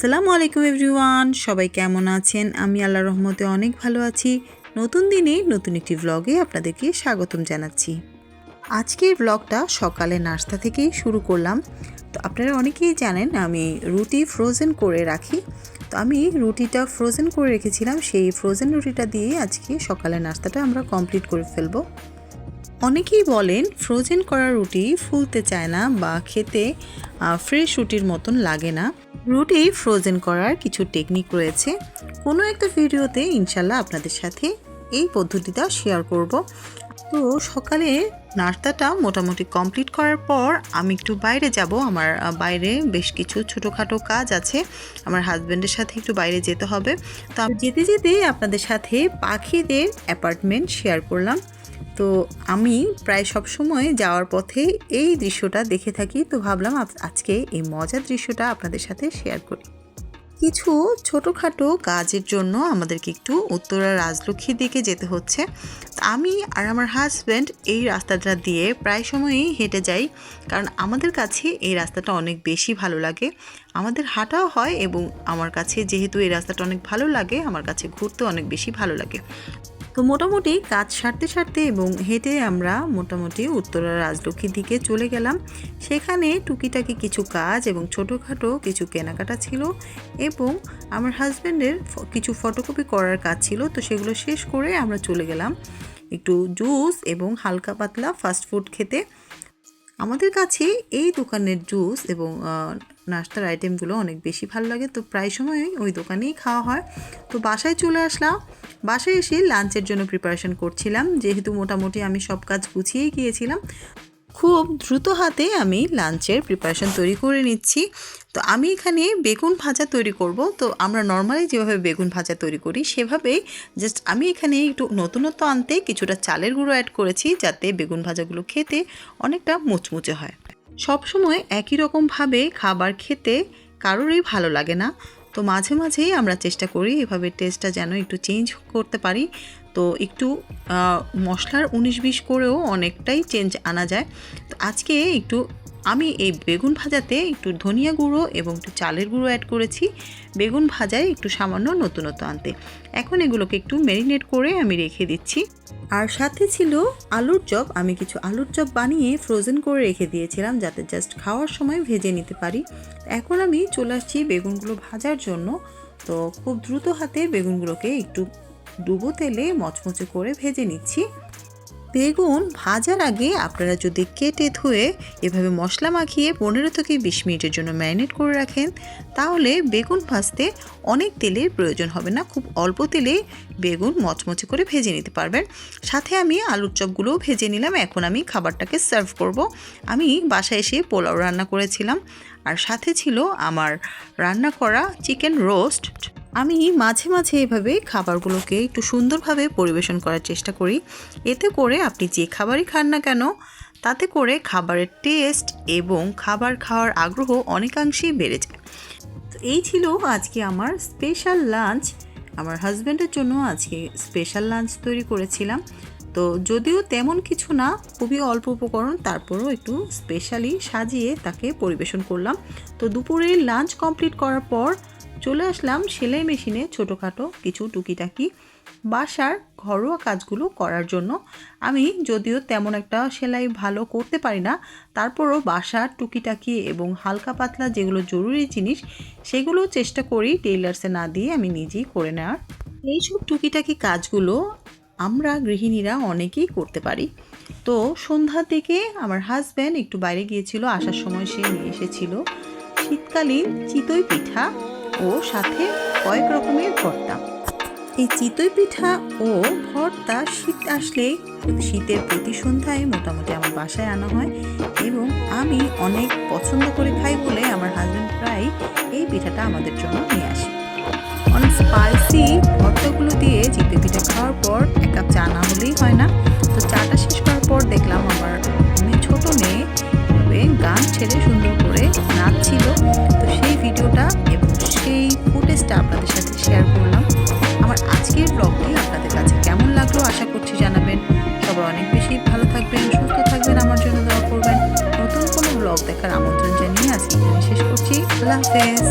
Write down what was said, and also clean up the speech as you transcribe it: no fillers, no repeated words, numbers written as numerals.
আসসালামু আলাইকুম এভরিওয়ান, সবাই কেমন আছেন? আমি আল্লাহর রহমতে অনেক ভালো আছি। নতুন দিনে নতুন একটি ব্লগে আপনাদেরকে স্বাগতম জানাচ্ছি। আজকের ব্লগটা সকালে নাস্তা থেকেই শুরু করলাম। তো আপনারা অনেকেই জানেন আমি রুটি ফ্রোজেন করে রাখি। তো আমি রুটিটা ফ্রোজেন করে রেখেছিলাম, সেই ফ্রোজেন রুটিটা দিয়ে আজকে সকালে নাস্তাটা আমরা কমপ্লিট করে ফেলবো। অনেকেই বলেন ফ্রোজেন করা রুটি ফুলতে চায় না বা খেতে ফ্রেশ রুটির মতন লাগে না। রুটি ফ্রোজেন করার কিছু টেকনিক রয়েছে, কোনো একটা ভিডিওতে ইনশাল্লাহ আপনাদের সাথে এই পদ্ধতিটা শেয়ার করব। তো সকালে নাস্তাটা মোটামুটি কমপ্লিট করার পর আমি একটু বাইরে যাব। আমার বাইরে বেশ কিছু ছোটোখাটো কাজ আছে, আমার হাজব্যান্ডের সাথে একটু বাইরে যেতে হবে। তো যেতে যেতে আপনাদের সাথে পাখিদের অ্যাপার্টমেন্ট শেয়ার করলাম। তো আমি প্রায় সব সময় যাওয়ার পথে এই দৃশ্যটা দেখে থাকি, তো ভাবলাম আজকে এই মজার দৃশ্যটা আপনাদের সাথে শেয়ার করি। কিছু ছোটোখাটো কাজের জন্য আমাদেরকে একটু উত্তরা রাজলক্ষ্মীর দিকে যেতে হচ্ছে। আমি আর আমার হাজব্যান্ড এই রাস্তাটা দিয়ে প্রায় সময়ই হেঁটে যাই, কারণ আমাদের কাছে এই রাস্তাটা অনেক বেশি ভালো লাগে। আমাদের হাঁটাও হয় এবং আমার কাছে যেহেতু এই রাস্তাটা অনেক ভালো লাগে, আমার কাছে ঘুরতে অনেক বেশি ভালো লাগে। তো মোটামুটি কাজ সারতে সারতে এবং হেঁটে আমরা মোটামুটি উত্তরা রাজলক্ষ্মীর দিকে চলে গেলাম। সেখানে টুকিটাকি কিছু কাজ এবং ছোটোখাটো কিছু কেনাকাটা ছিল এবং আমার হাজব্যান্ডের কিছু ফটোকপি করার কাজ ছিল। তো সেগুলো শেষ করে আমরা চলে গেলাম একটু জুস এবং হালকা পাতলা ফাস্টফুড খেতে। আমাদের কাছে এই দোকানের জুস এবং নাস্তার আইটেমগুলো অনেক বেশি ভালো লাগে, তো প্রায় সময়ই ওই দোকানেই খাওয়া হয়। তো বাসায় চলে আসলাম। বাসায় এসে লাঞ্চের জন্য প্রিপারেশন করছিলাম, যেহেতু মোটামুটি আমি সব কাজ গুছিয়েই গিয়েছিলাম। খুব দ্রুত হাতে আমি লাঞ্চের প্রিপারেশন তৈরি করে নিচ্ছি। তো আমি এখানে বেগুন ভাজা তৈরি করব। তো আমরা নর্মালি যেভাবে বেগুন ভাজা তৈরি করি সেভাবেই জাস্ট আমি এখানে একটু নতুনত্ব আনতে কিছুটা চালের গুঁড়ো অ্যাড করেছি, যাতে বেগুন ভাজাগুলো খেতে অনেকটা মুচমুচে হয়। সবসময় একই রকমভাবে খাবার খেতে কারোরই ভালো লাগে না, তো মাঝে মাঝেই আমরা চেষ্টা করি এভাবে টেস্টটা যেন একটু চেঞ্জ করতে পারি। তো একটু মশলার 19-20 করেও অনেকটাই চেঞ্জ আনা যায়। তো আজকে একটু আমি এই বেগুন ভাজাতে একটু ধনিয়া গুঁড়ো এবং একটু চালের গুঁড়ো অ্যাড করেছি, বেগুন ভাজায় একটু সামান্য নতুনত্ব আনতে। এখন এগুলোকে একটু ম্যারিনেট করে আমি রেখে দিচ্ছি। আর সাথে ছিল আলুর চপ। আমি কিছু আলুর চপ বানিয়ে ফ্রোজেন করে রেখে দিয়েছিলাম, যাতে জাস্ট খাওয়ার সময় ভেজে নিতে পারি। এখন আমি চলে আসছি বেগুনগুলো ভাজার জন্য। তো খুব দ্রুত হাতে বেগুনগুলোকে একটু ডুবো তেলে মচমচে করে ভেজে নিচ্ছি। বেগুন ভাজার আগে আপনারা যদি কেটে ধুয়ে এভাবে মশলা মাখিয়ে 15 থেকে 20 মিনিটের জন্য ম্যারিনেট করে রাখেন, তাহলে বেগুন ভাজতে অনেক তেলের প্রয়োজন হবে না, খুব অল্প তেলে বেগুন মচমচে করে ভেজে নিতে পারবেন। সাথে আমি আলুর চপগুলোও ভেজে নিলাম। এখন আমি খাবারটাকে সার্ভ করব। আমি বাসায় এসে পোলাও রান্না করেছিলাম, আর সাথে ছিল আমার রান্না করা চিকেন রোস্ট। আমি মাঝে মাঝে এভাবে খাবারগুলোকে একটু সুন্দরভাবে পরিবেশন করার চেষ্টা করি। এতে করে আপনি যে খাবারই খান না কেন, তাতে করে খাবারের টেস্ট এবং খাবার খাওয়ার আগ্রহ অনেকাংশেই বেড়ে যায়। তো এই ছিল আজকে আমার স্পেশাল লাঞ্চ। আমার হাজব্যান্ডের জন্য আজকে স্পেশাল লাঞ্চ তৈরি করেছিলাম। তো যদিও তেমন কিছু না, খুবই অল্প উপকরণ, তারপরও একটু স্পেশালি সাজিয়ে তাকে পরিবেশন করলাম। তো দুপুরের লাঞ্চ কমপ্লিট করার পর চলে আসলাম সেলাই মেশিনে ছোটোখাটো কিছু টুকিটাকি বাসার ঘরোয়া কাজগুলো করার জন্য। আমি যদিও তেমন একটা সেলাই ভালো করতে পারি না, তারপরও বাসার টুকিটাকি এবং হালকা পাতলা যেগুলো জরুরি জিনিস সেগুলো চেষ্টা করি টেইলার্সে না দিয়ে আমি নিজেই করে নেওয়ার। এইসব টুকিটাকি কাজগুলো আমরা গৃহিণীরা অনেকেই করতে পারি। তো সন্ধ্যার দিকে আমার হাজব্যান্ড একটু বাইরে গিয়েছিল, আসার সময় সে নিয়ে এসেছিল শীতকালীন চিতই পিঠা ও সাথে কয়েক রকমের ভর্তা। এই চিতই পিঠা ও ভর্তা শীত আসলে শীতের প্রতি সন্ধ্যায় মোটামুটি আমার বাসায় আনা হয় এবং আমি অনেক পছন্দ করে খাই বলে আমার হাজব্যান্ড প্রায় এই পিঠাটা আমাদের জন্য নিয়ে আসে। অনেক স্পাইসি ভর্তাগুলো দিয়ে চিতই পিঠা খাওয়ার পর এক কাপ চা না হলেই হয় না। তো চাটা শেষ করার পর দেখলাম আমার ছোট মেয়ে গান ছেড়ে সুন্দর করে নাচছিল। তো সেই ভিডিওটা এবং সেই ফুটেজটা আপনাদের সাথে শেয়ার করলাম। আমার আজকের ব্লগটি আপনাদের কাছে কেমন লাগলো আশা করছি জানাবেন। সবাই অনেক বেশি ভালো থাকবেন, সুস্থ থাকবেন, আমার জন্য দোয়া করবেন। নতুন কোনো ব্লগ দেখার আমন্ত্রণ জানিয়ে আজকে এখানে শেষ করছি। আল্লাহ হাফেজ।